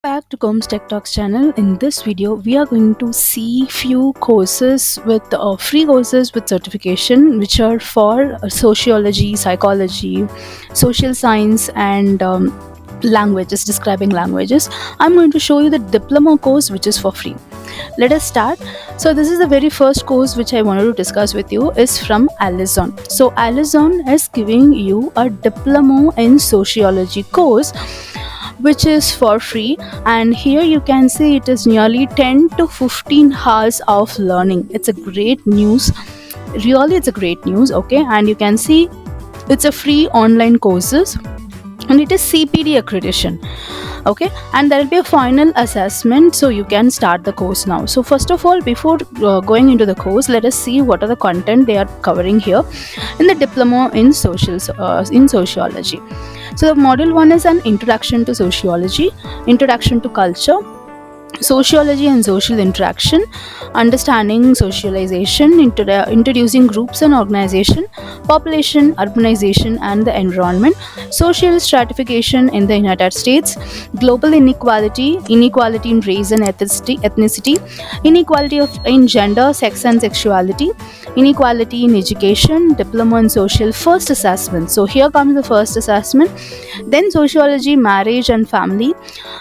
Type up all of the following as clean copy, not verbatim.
Back to Goms Tech Talks channel. In this video, we are going to see few courses with free courses with certification, which are for sociology, psychology, social science, and languages, describing languages. I'm going to show you the diploma course, which is for free. Let us start. So this is the very first course which I wanted to discuss with you is from Allison. So Allison is giving you a diploma in sociology course which is for free, and here you can see it is nearly 10 to 15 hours of learning. It's a great news, really. It's a great news. Okay, and you can see it's a free online courses and it is CPD accreditation. Okay, and there will be a final assessment, so you can start the course now. So first of all, before going into the course, let us see what are the content they are covering here in the diploma in sociology. So the module 1 is an introduction to sociology, introduction to culture, sociology and social interaction, understanding socialization, introducing groups and organization, population, urbanization and the environment, social stratification in the United States, global inequality, inequality in race and ethnicity, inequality in gender, sex and sexuality, inequality in education, diploma in social, first assessment. So here comes the first assessment. Then sociology, marriage and family,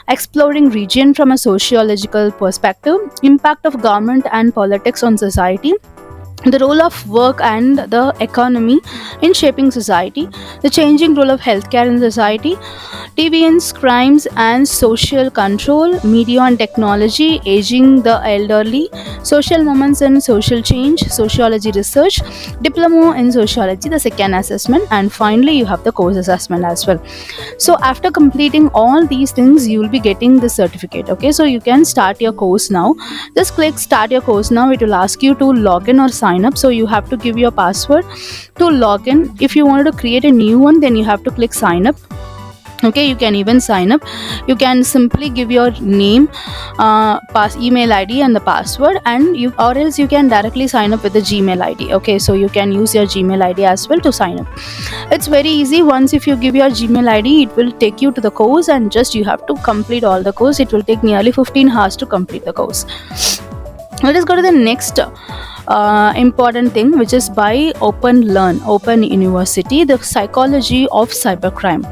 exploring region from a sociological perspective, impact of government and politics on society, the role of work and the economy in shaping society, the changing role of healthcare in society, deviance, crimes and social control, media and technology, aging the elderly, social movements and social change, sociology research, diploma in sociology, the second assessment, and finally you have the course assessment as well. So after completing all these things, you will be getting the certificate. Okay, so you can start your course now. Just click start your course now. It will ask you to log in or sign up, so you have to give your password to log in. If you wanted to create a new one, then you have to click sign up. Okay, you can even sign up. You can simply give your name, email ID and the password, and you, or else you can directly sign up with the Gmail ID. Okay, so you can use your Gmail ID as well to sign up. It's very easy. Once if you give your Gmail ID, it will take you to the course, and just you have to complete all the course. It will take nearly 15 hours to complete the course. Let us go to the next important thing, which is by Open University, the psychology of cybercrime.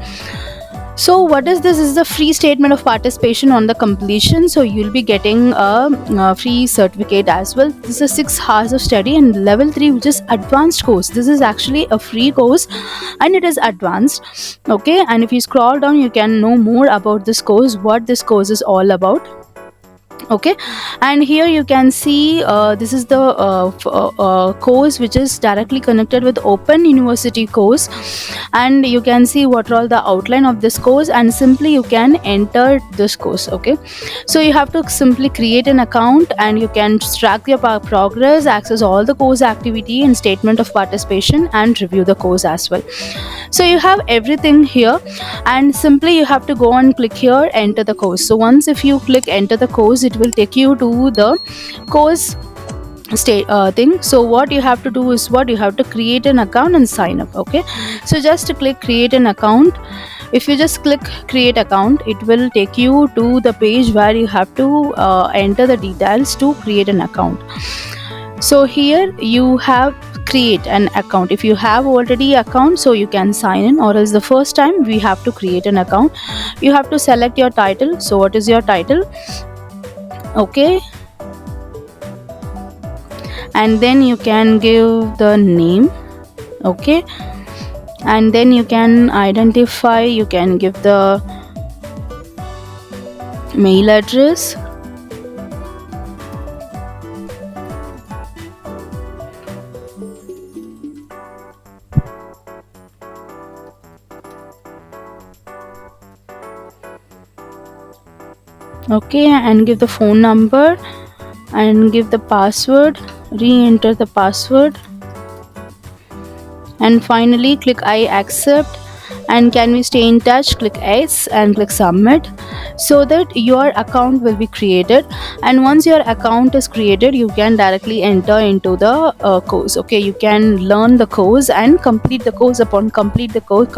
So what is this? Is the free statement of participation on the completion. So you'll be getting a free certificate as well. This is 6 hours of study, and level 3, which is advanced course. This is actually a free course and it is advanced. Okay, and if you scroll down, you can know more about this course, what this course is all about. Okay, and here you can see this is the course which is directly connected with Open University course, and you can see what are all the outline of this course, and simply you can enter this course. Okay, so you have to simply create an account, and you can track your progress, access all the course activity and statement of participation, and review the course as well. So you have everything here, and simply you have to go and click here, enter the course. So once if you click enter the course, it will take you to the course thing. So what you have to do is what you have to create an account and sign up. Okay, so just to click create an account. If you just click create account, it will take you to the page where you have to enter the details to create an account. So here you have create an account. If you have already account, so you can sign in, or else the first time we have to create an account. You have to select your title. So what is your title? Okay, and then you can give the name. Okay, and then you can identify, you can give the mail address. Okay, and give the phone number and give the password, re-enter the password, and finally click I accept, and can we stay in touch, click yes and click submit. so that your account will be created. And once your account is created, you can directly enter into the course. Okay, you can learn the course and complete the course. Upon complete the course,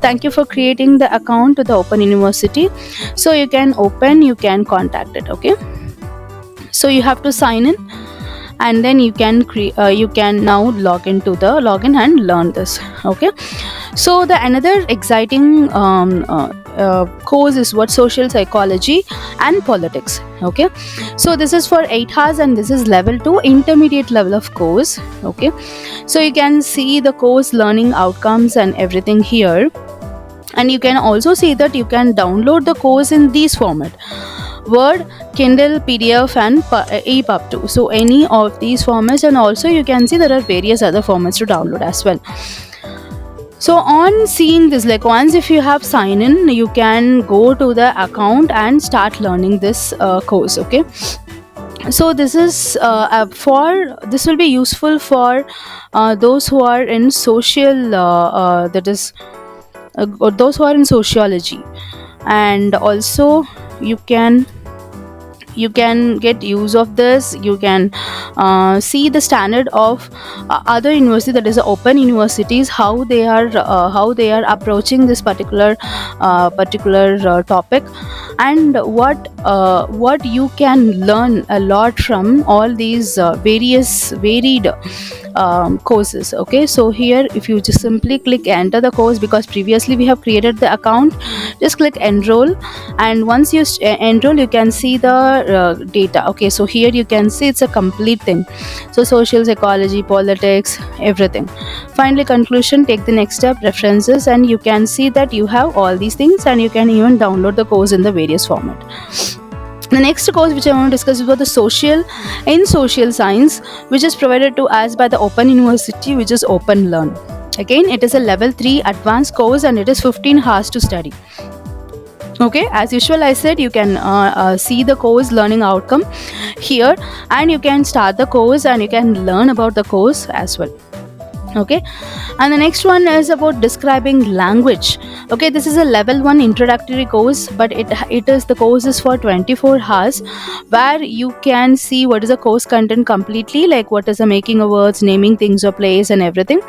thank you for creating the account to the Open University. So you can open, you can contact it. Okay, so you have to sign in, and then you can you can now login and learn this. Okay, so the another exciting course is what social psychology and politics. Okay, so this is for 8 hours, and this is level 2 intermediate level of course. Okay, so you can see the course learning outcomes and everything here, and you can also see that you can download the course in these format: Word, Kindle, PDF, and EPUB too. So any of these formats, and also you can see there are various other formats to download as well. So on seeing this, like once if you have sign in, you can go to the account and start learning this course. Okay, so this is for this will be useful for those who are in social that is those who are in sociology, and also you can get use of this. You can see the standard of other universities, that is open universities, how they are approaching this particular topic, and what you can learn a lot from all these various varied courses. Okay, so here if you just simply click enter the course, because previously we have created the account, just click enroll, and once you enroll, you can see the data. Okay, so here you can see it's a complete thing. So social psychology, politics, everything. Finally conclusion, take the next step, references, and you can see that you have all these things, and you can even download the course in the various format. The next course which I want to discuss is about the social science, which is provided to us by the Open University, which is Open Learn. Again, it is a level 3 advanced course, and it is 15 hours to study. Okay, as usual I said, you can see the course learning outcome here, and you can start the course and you can learn about the course as well. Okay, and the next one is about describing language. Okay, this is a level 1 introductory course, but it is the course is for 24 hours, where you can see what is the course content completely, like what is the making of words, naming things or place, and everything.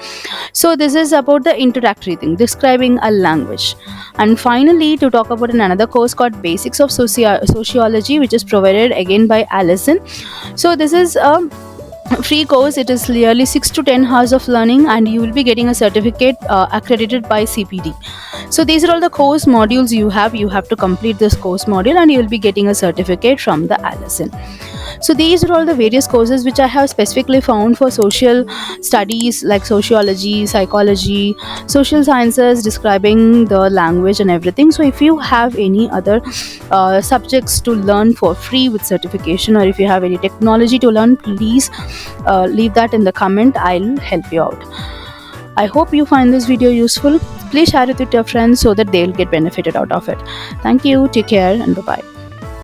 So this is about the introductory thing, describing a language. And finally, to talk about another course called Basics of Sociology, which is provided again by Allison. So this is a free course. It is nearly 6 to 10 hours of learning, and you will be getting a certificate accredited by CPD. So these are all the course modules you have to complete this course module, and you will be getting a certificate from the Allison. So these are all the various courses which I have specifically found for social studies, like sociology, psychology, social sciences, describing the language and everything. So if you have any other subjects to learn for free with certification, or if you have any technology to learn, please leave that in the comment. I'll help you out. I hope you find this video useful. Please share it with your friends so that they'll get benefited out of it. Thank you, take care, and bye-bye.